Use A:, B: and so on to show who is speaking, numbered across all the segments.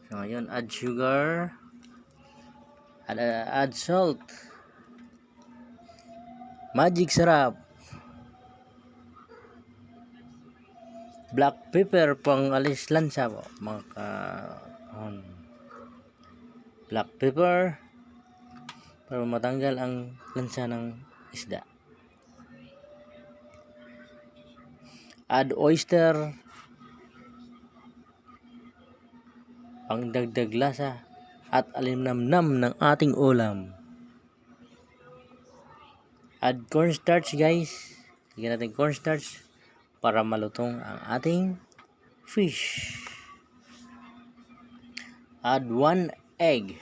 A: So ngayon, add sugar, add salt, magic sarap, black pepper pang alis lansa po mga black pepper para matanggal ang lansa ng isda. Add oyster pang dagdag lasa at alinamnam ng ating ulam. Add cornstarch guys, lagyan natin cornstarch para malutong ang ating fish. Add 1 egg.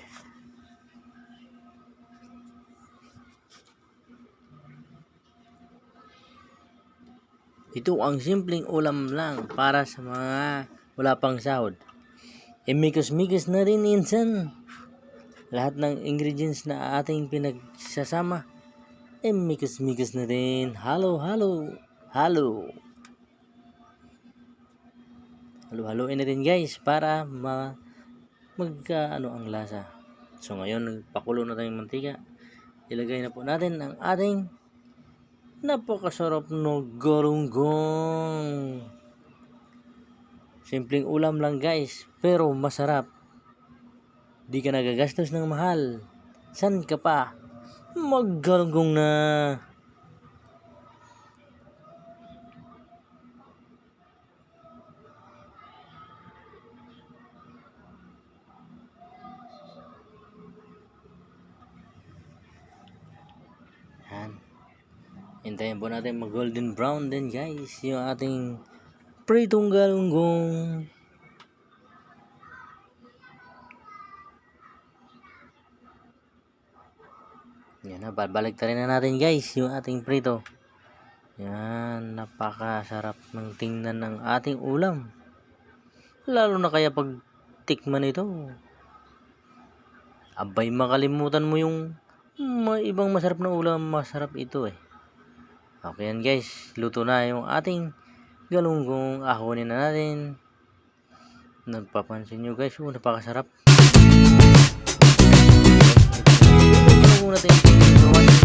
A: Ito ang simpleng ulam lang para sa mga wala pang sahod. Imikos-mikos na rin minsan. Lahat ng ingredients na ating pinagsasama. Imikos-mikos na rin. Halo. Halo-haloin na rin guys para magkaano ang lasa. So ngayon nagpakulo na tayong mantika. Ilagay na po natin ang ating napakasarap na galunggong. Simpleng ulam lang guys, pero masarap. Di ka nagagastos ng mahal. San ka pa? Maggalunggong na. Yan. Hintayin po natin mag golden brown din guys yung ating pritong galunggong. Yan na, babalik na rin na natin guys yung ating prito. Yan, napakasarap ng tingnan ng ating ulam. Lalo na kaya pag tikman ito. Abay, makalimutan mo yung ibang masarap na ulam, masarap ito eh. Okay yan guys, luto na yung ating galunggong. Ahonin na natin. Nagpapansin nyo guys, napakasarap.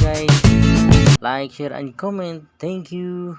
A: Guys, like, share, and comment. Thank you.